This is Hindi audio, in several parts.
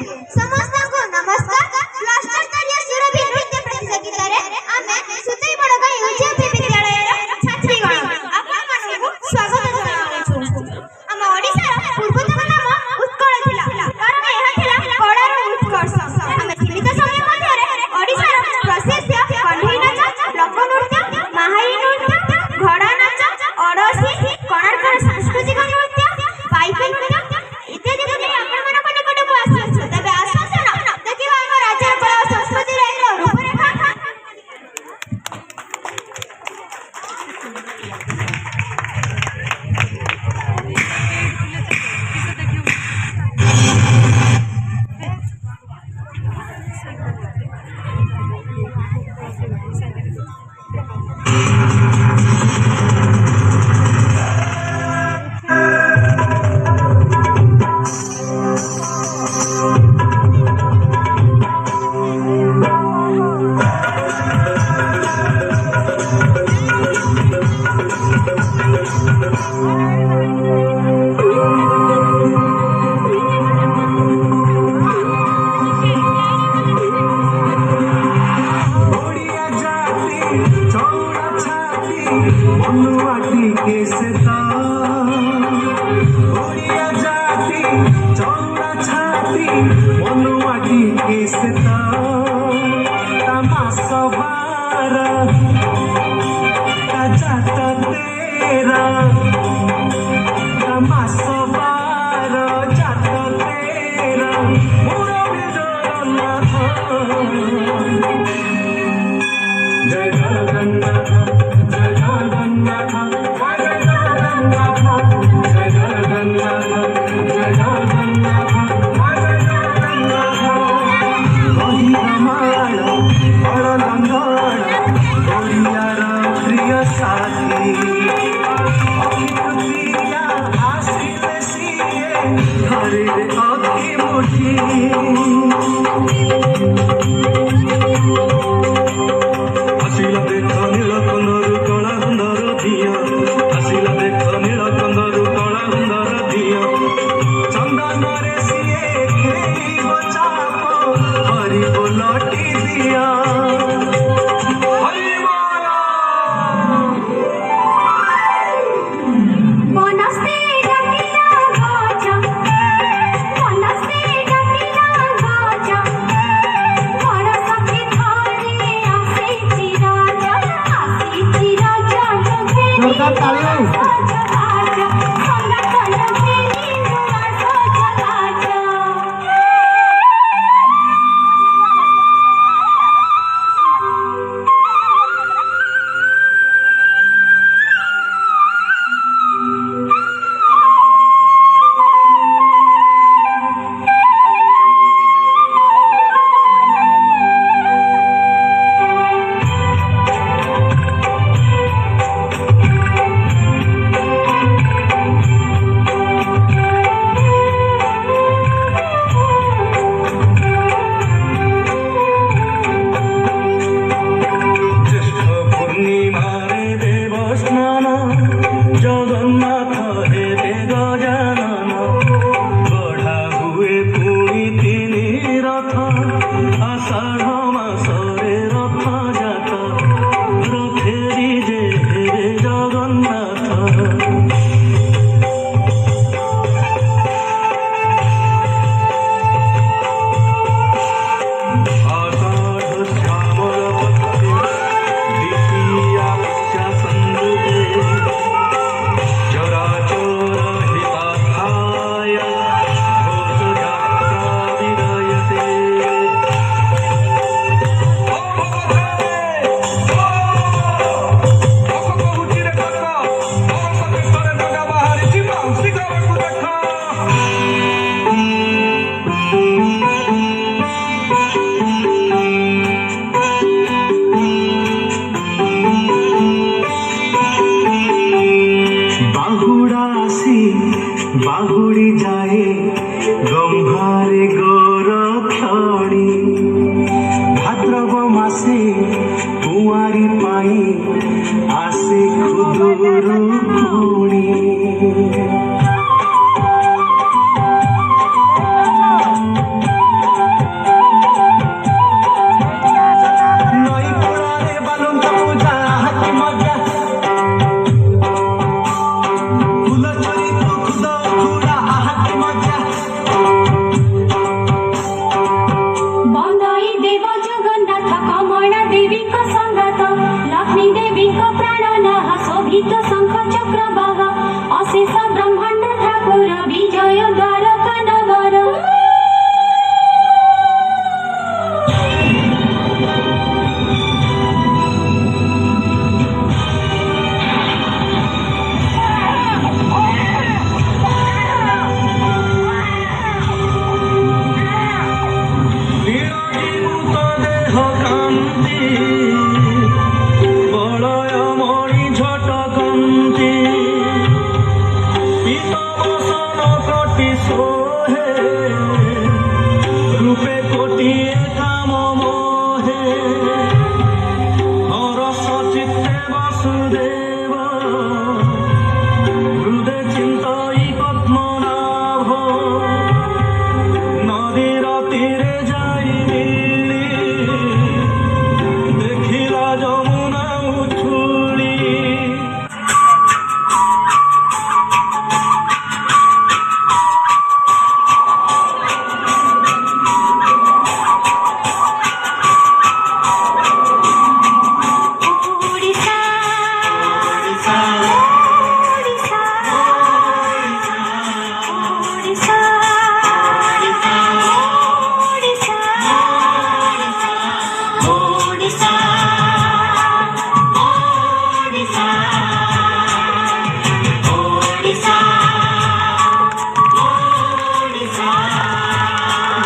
समस्त को नमस्कार। राष्ट्र स्तरीय सुरभि नृत्य प्रतियोगिता रे आमे सुतई बड़गाई यूजेपी विद्यालय रो छात्रीगण आपन मानकु स्वागत जणाउछु। हम ओडिसा पूर्वतन नाम उत्कल थिला कारण एहा थिला कड़ार उत्कर्ष। हम सीमित समय मध्ये रे ओडिसा प्रसिद्ध कन्हई नाच, लोक नृत्य, माहाई नृत्य, घोड़ा नाच, ओडसी, कोणार्क सांस्कृतिक नृत्य, पाइप नृत्य इत्यादि को नहीं अपन मन को निकट को आसु। तबे आसु ना देखिबा हम राज्य कला संस्कृति रे एक रूपरेखा।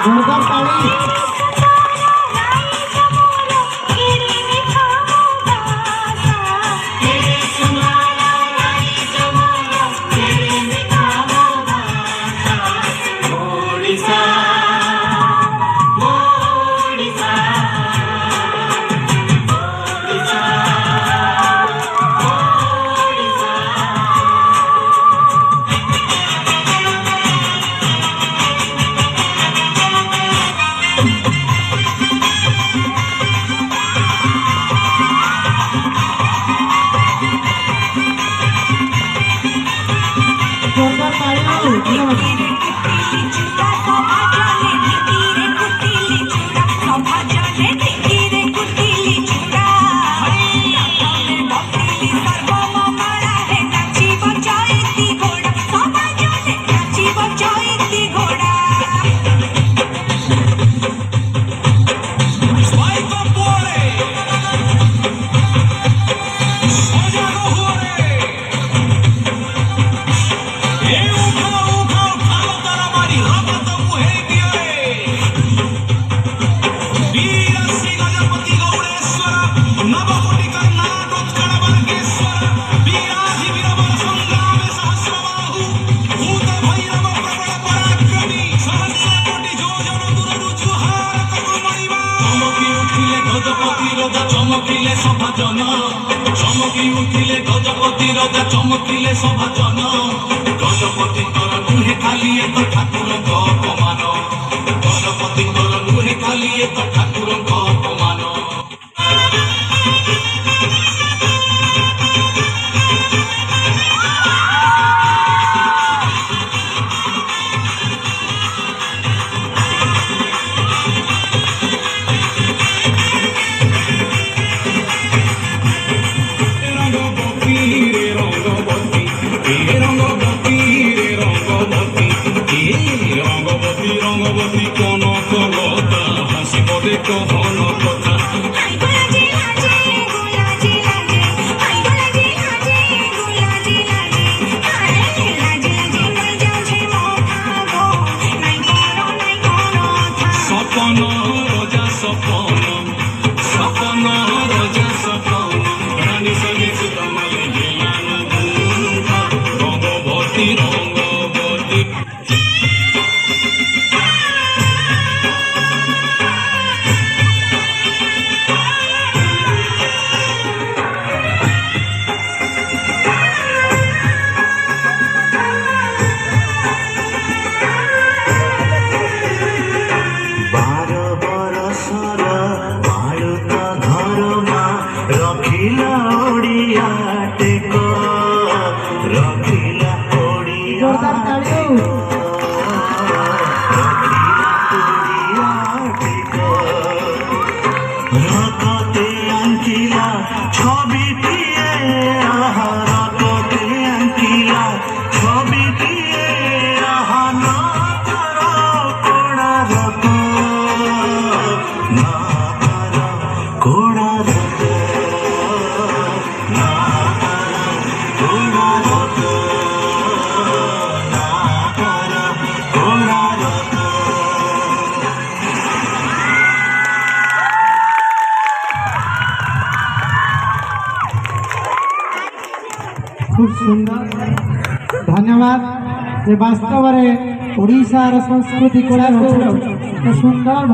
जोरदार ताली। चमकिले सभाजन चमकी उठिले गजपति रजा चमकिले सभाजन गजपति नुहे खाली एक ठाकुर अपमान गजपति नुहे खाली एक ठाकुर अपमान रंगवती कौन कलता हसी बदे कहन कथा सपन रजा सपन सपन रजा सपन रानी सगे सुतमले रंगवती रंगवती रखिला ओडिया टेको रखिला ओडिया टेको रखिला ओडिया टेको रकते अंकिला छवि दिए आहा रकते अंकिला छवि दिए आहा ना करो कोड़ा रको ना करो कोड़ा रको खूब सुंदर धन्यवाद। वास्तव में ओडिशार संस्कृति कला सुंदर।